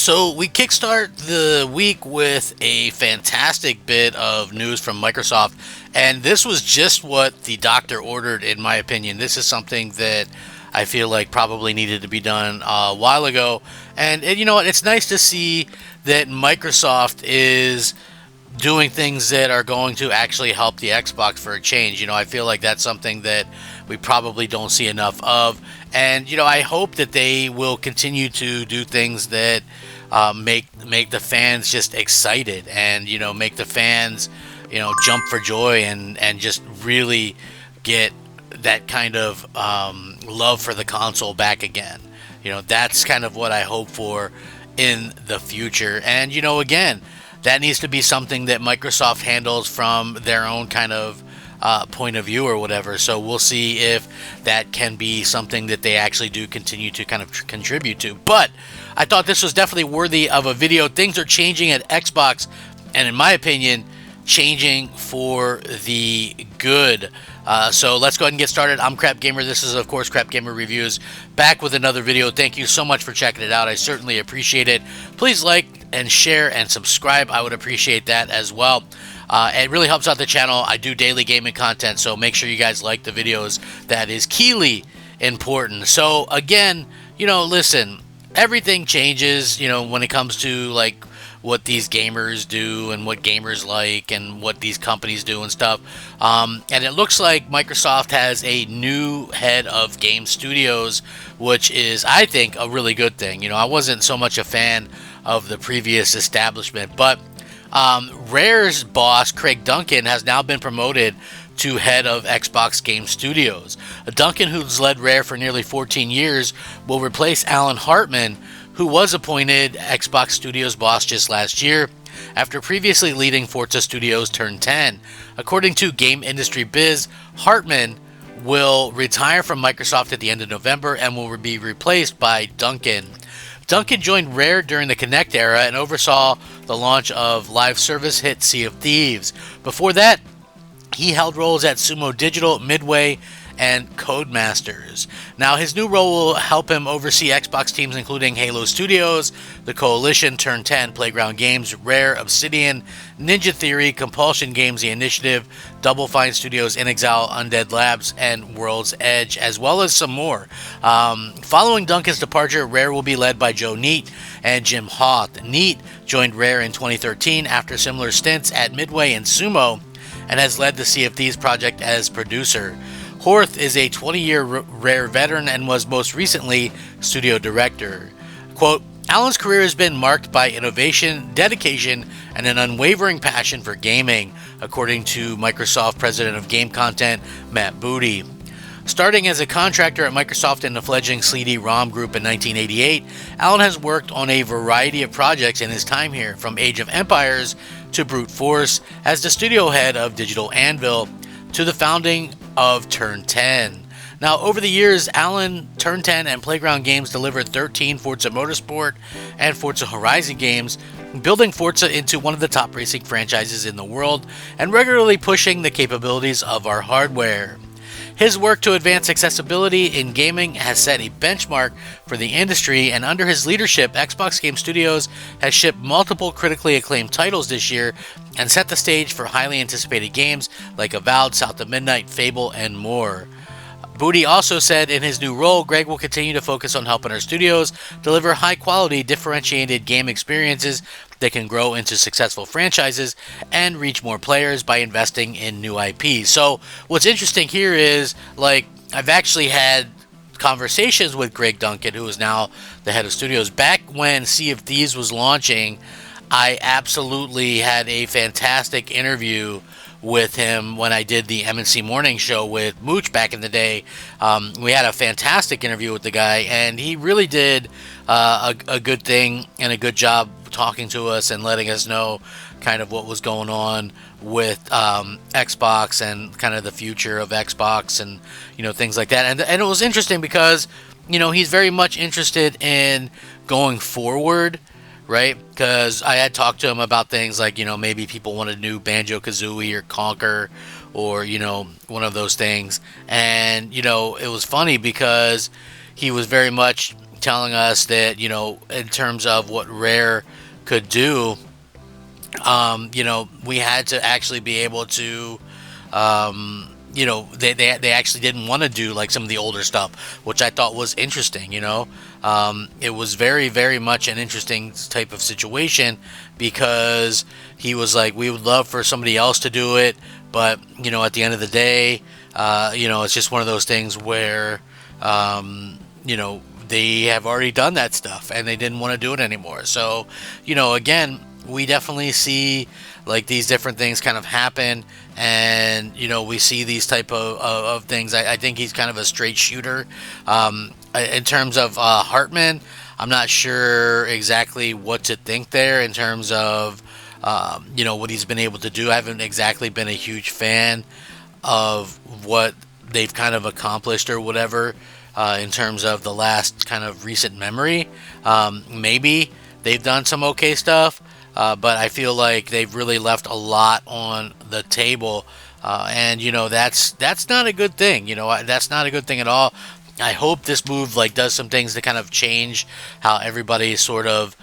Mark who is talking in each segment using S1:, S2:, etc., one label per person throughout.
S1: So we kickstart the week with a fantastic bit of news from Microsoft, and this was just what the doctor ordered, in my opinion. This is something that I feel like probably needed to be done a while ago, and you know what? It's nice to see that Microsoft is doing things that are going to actually help the Xbox for a change. I feel like that's something that we probably don't see enough of. And I hope that they will continue to do things that make the fans just excited, and make the fans jump for joy, and just really get that kind of love for the console back again. That's kind of what I hope for in the future. And again, that needs to be something that Microsoft handles from their own kind of point of view or whatever. So we'll see if that can be something that they actually do continue to kind of contribute to. But I thought this was definitely worthy of a video. Things are changing at Xbox, and in my opinion, changing for the good. So let's go ahead and get started. I'm Crap Gamer. This is, of course, Crap Gamer Reviews, back with another video. Thank you so much for checking it out. I certainly appreciate it. Please like and share and subscribe. I would appreciate that as well. It really helps out the channel. I do daily gaming content, so make sure you guys like the videos. That is keyly important. So again, listen, everything changes, when it comes to like what these gamers do and what gamers like and what these companies do and stuff. And it looks like Microsoft has a new head of game studios, which is, I think, a really good thing. I wasn't so much a fan of the previous establishment, but Rare's boss, Craig Duncan, has now been promoted to head of Xbox Game Studios. Duncan, who's led Rare for nearly 14 years, will replace Alan Hartman, who was appointed Xbox Studios boss just last year after previously leading Forza Studios Turn 10. According to Game Industry Biz, Hartman will retire from Microsoft at the end of November and will be replaced by Duncan. Duncan joined Rare during the Kinect era and oversaw the launch of live service hit Sea of Thieves. Before that, he held roles at Sumo Digital, Midway, and Codemasters. Now, his new role will help him oversee Xbox teams including Halo Studios, The Coalition, Turn 10, Playground Games, Rare, Obsidian, Ninja Theory, Compulsion Games, The Initiative, Double Fine Studios, In Exile, Undead Labs, and World's Edge, as well as some more. Following Duncan's departure, Rare will be led by Joe Neate and Jim Hoth. Neate joined Rare in 2013 after similar stints at Midway and Sumo, and has led the Sea of Thieves project as producer. Horth is a 20-year Rare veteran and was most recently studio director. Quote, Alan's career has been marked by innovation, dedication, and an unwavering passion for gaming, according to Microsoft President of Game Content, Matt Booty. Starting as a contractor at Microsoft in the fledgling CD-ROM group in 1988, Alan has worked on a variety of projects in his time here, from Age of Empires to Brute Force, as the studio head of Digital Anvil, to the founding of Turn 10. Now, over the years, Alan, Turn 10, and Playground Games delivered 13 Forza Motorsport and Forza Horizon games, building Forza into one of the top racing franchises in the world and regularly pushing the capabilities of our hardware. His work to advance accessibility in gaming has set a benchmark for the industry, and under his leadership, Xbox Game Studios has shipped multiple critically acclaimed titles this year and set the stage for highly anticipated games like Avowed, South of Midnight, Fable, and more. Booty also said in his new role, Greg will continue to focus on helping our studios deliver high-quality, differentiated game experiences that can grow into successful franchises and reach more players by investing in new IP. So what's interesting here is, like, I've actually had conversations with Greg Duncan, who is now the head of studios. Back when Sea of Thieves was launching, I absolutely had a fantastic interview with him when I did the M&C Morning Show with Mooch back in the day. We had a fantastic interview with the guy, and he really did a good thing and a good job talking to us and letting us know kind of what was going on with Xbox and kind of the future of Xbox and things like that. And it was interesting because he's very much interested in going forward, right? Because I had talked to him about things like, maybe people want a new Banjo-Kazooie or Conker or, one of those things. And, it was funny because he was very much telling us that, in terms of what Rare could do, we had to actually be able to, they actually didn't want to do like some of the older stuff, which I thought was interesting. It was very, very much an interesting type of situation, because he was like, we would love for somebody else to do it, but at the end of the day, it's just one of those things where, they have already done that stuff and they didn't want to do it anymore. So, again, we definitely see like these different things kind of happen, and we see these type of things. I think he's kind of a straight shooter. In terms of Hartman, I'm not sure exactly what to think there in terms of what he's been able to do. I haven't exactly been a huge fan of what they've kind of accomplished or whatever, in terms of the last kind of recent memory. Maybe they've done some okay stuff, but I feel like they've really left a lot on the table, and that's not a good thing. That's not a good thing at all. I hope this move like does some things to kind of change how everybody sort of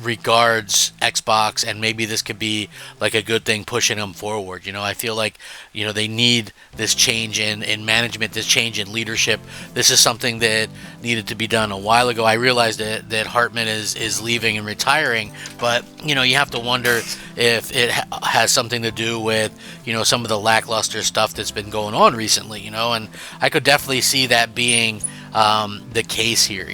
S1: regards Xbox, and maybe this could be like a good thing pushing them forward. I feel like they need this change in management, this change in leadership. This is something that needed to be done a while ago. I realized that Hartman is leaving and retiring, but you have to wonder if it has something to do with some of the lackluster stuff that's been going on recently. And I could definitely see that being the case here.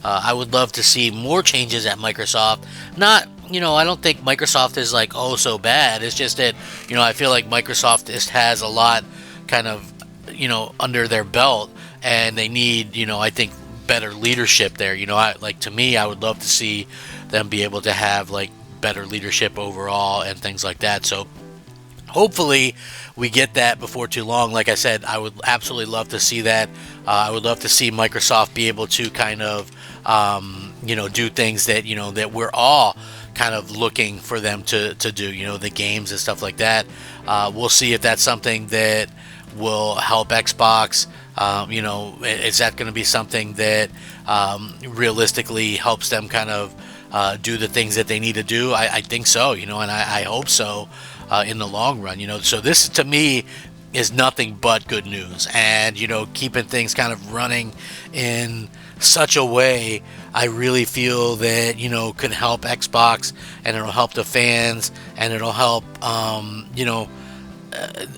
S1: I would love to see more changes at Microsoft. Not, I don't think Microsoft is like oh so bad. It's just that I feel like Microsoft just has a lot kind of under their belt, and they need I think better leadership there. To me, I would love to see them be able to have like better leadership overall and things like that. So hopefully we get that before too long. Like I said, I would absolutely love to see that. I would love to see Microsoft be able to kind of, do things that, that we're all kind of looking for them to do, the games and stuff like that. We'll see if that's something that will help Xbox. Is that going to be something that realistically helps them kind of do the things that they need to do? I think so, and I hope so. In the long run, so this to me is nothing but good news, and keeping things kind of running in such a way, I really feel that could help Xbox, and it'll help the fans, and it'll help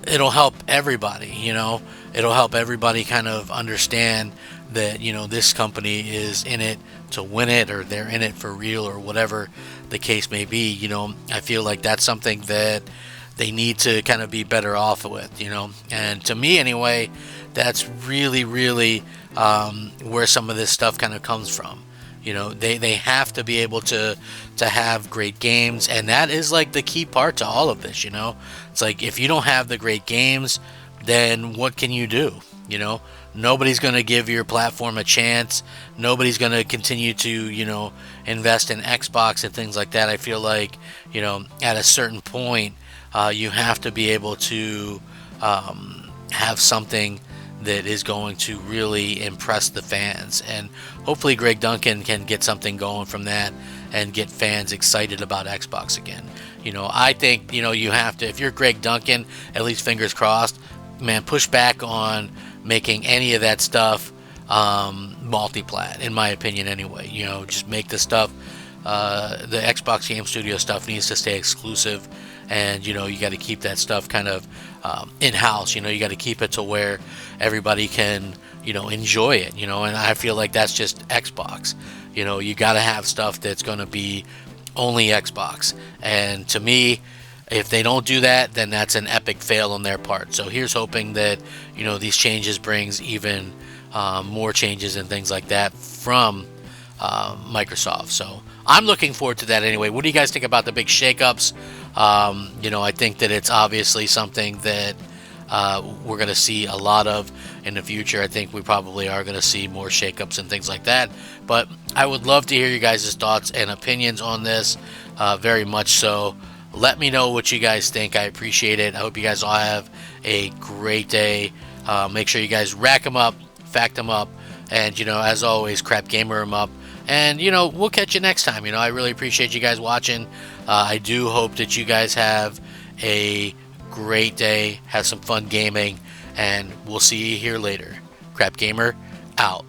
S1: it'll help everybody. It'll help everybody kind of understand that this company is in it to win it, or they're in it for real, or whatever the case may be. I feel like that's something that they need to kind of be better off with, and to me anyway, that's really, really where some of this stuff kind of comes from. They have to be able to have great games, and that is like the key part to all of this. It's like, if you don't have the great games, then what can you do? Nobody's going to give your platform a chance. Nobody's going to continue to, invest in Xbox and things like that. I feel like, at a certain point, you have to be able to have something that is going to really impress the fans. And hopefully Greg Duncan can get something going from that and get fans excited about Xbox again. I think, you have to, if you're Greg Duncan, at least fingers crossed, man, push back on making any of that stuff multi-plat, in my opinion anyway. Just make the stuff, the Xbox Game Studio stuff needs to stay exclusive, and you got to keep that stuff kind of in-house. You got to keep it to where everybody can enjoy it, and I feel like that's just Xbox. You got to have stuff that's going to be only Xbox, and to me, if they don't do that, then that's an epic fail on their part. So here's hoping that these changes brings even more changes and things like that from Microsoft. So I'm looking forward to that anyway. What do you guys think about the big shakeups? I think that it's obviously something that we're going to see a lot of in the future. I think we probably are going to see more shakeups and things like that. But I would love to hear you guys' thoughts and opinions on this, very much so. Let me know what you guys think. I appreciate it. I hope you guys all have a great day. Make sure you guys rack them up, fact them up, And, as always, Crap Gamer 'em up. And, we'll catch you next time. I really appreciate you guys watching. I do hope that you guys have a great day, have some fun gaming, and we'll see you here later. Crap Gamer, out.